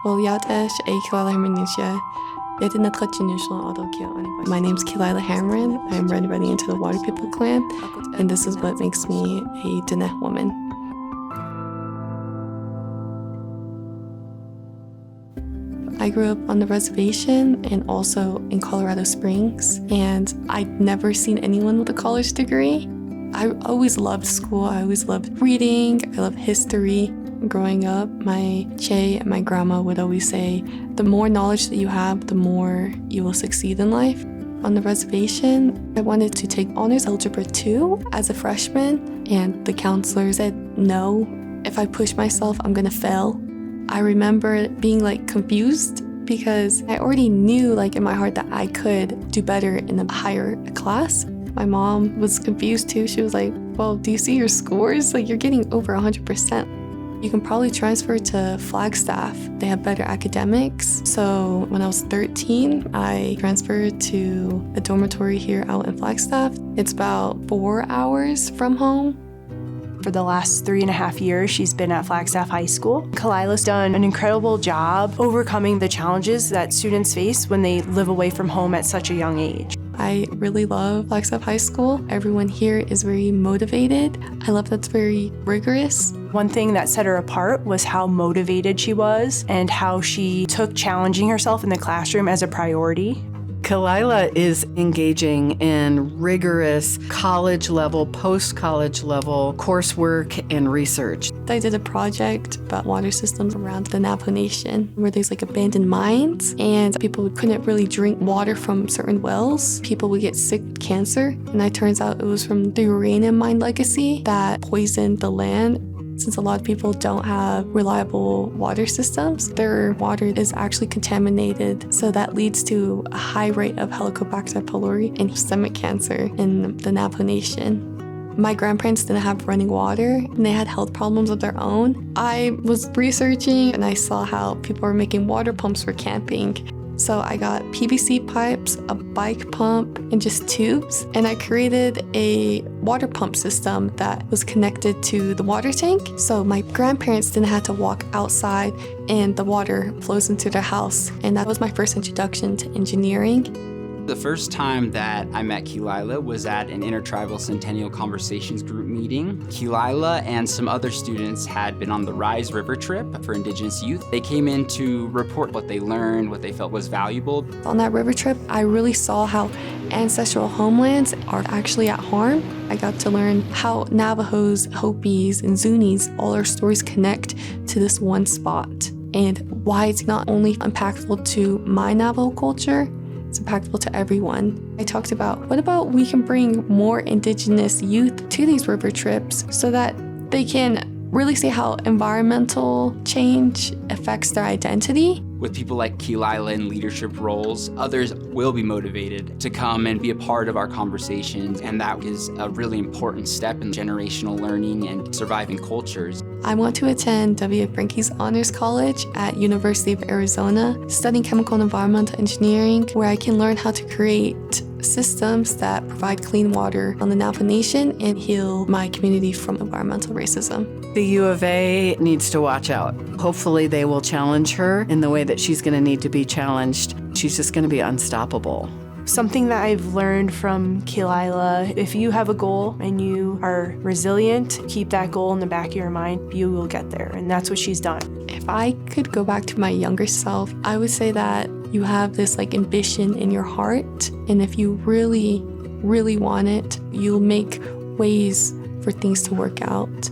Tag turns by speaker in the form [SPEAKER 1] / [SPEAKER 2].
[SPEAKER 1] Well, Keilila Hamren. My name's Keilila Hamren. I'm running into the Water People clan, and this is what makes me a Diné woman. I grew up on the reservation and also in Colorado Springs, and I'd never seen anyone with a college degree. I always loved school. I always loved reading. I loved history. Growing up, my Che and my grandma would always say, the more knowledge that you have, the more you will succeed in life. On the reservation, I wanted to take honors algebra 2 as a freshman, and the counselor said, no, if I push myself, I'm gonna fail. I remember being confused because I already knew in my heart that I could do better in a higher class. My mom was confused too. She was like, well, do you see your scores? You're getting over 100%. You can probably transfer to Flagstaff. They have better academics. So when I was 13, I transferred to a dormitory here out in Flagstaff. It's about 4 hours from home.
[SPEAKER 2] For the last 3.5 years, she's been at Flagstaff High School. Keila's done an incredible job overcoming the challenges that students face when they live away from home at such a young age.
[SPEAKER 1] I really love Flagstaff High School. Everyone here is very motivated. I love that it's very rigorous.
[SPEAKER 2] One thing that set her apart was how motivated she was and how she took challenging herself in the classroom as a priority.
[SPEAKER 3] Keilila is engaging in rigorous college level, post-college level coursework and research.
[SPEAKER 1] I did a project about water systems around the Navajo Nation where there's abandoned mines and people couldn't really drink water from certain wells. People would get sick with cancer, and it turns out it was from the uranium mine legacy that poisoned the land. Since a lot of people don't have reliable water systems, their water is actually contaminated. So that leads to a high rate of Helicobacter pylori and stomach cancer in the Navajo Nation. My grandparents didn't have running water and they had health problems of their own. I was researching and I saw how people were making water pumps for camping. So I got PVC pipes, a bike pump, and just tubes. And I created a water pump system that was connected to the water tank. So my grandparents didn't have to walk outside and the water flows into their house. And that was my first introduction to engineering.
[SPEAKER 4] The first time that I met Keilila was at an Intertribal Centennial Conversations group meeting. Keilila and some other students had been on the Rise River trip for Indigenous youth. They came in to report what they learned, what they felt was valuable.
[SPEAKER 1] On that river trip, I really saw how ancestral homelands are actually at harm. I got to learn how Navajos, Hopis, and Zunis, all our stories connect to this one spot, and why it's not only impactful to my Navajo culture, it's impactful to everyone. I talked about, what about we can bring more Indigenous youth to these river trips so that they can really see how environmental change affects their identity.
[SPEAKER 4] With people like Keilila in leadership roles, others will be motivated to come and be a part of our conversations, and that is a really important step in generational learning and surviving cultures.
[SPEAKER 1] I want to attend W.F. Brinke's Honors College at University of Arizona, studying chemical and environmental engineering, where I can learn how to create systems that provide clean water on the Navajo Nation and heal my community from environmental racism.
[SPEAKER 3] The U of A needs to watch out. Hopefully they will challenge her in the way that she's going to need to be challenged. She's just going to be unstoppable.
[SPEAKER 2] Something that I've learned from Keilila, if you have a goal and you are resilient, keep that goal in the back of your mind, you will get there. And that's what she's done.
[SPEAKER 1] If I could go back to my younger self, I would say that you have this ambition in your heart. And if you really, really want it, you'll make ways for things to work out.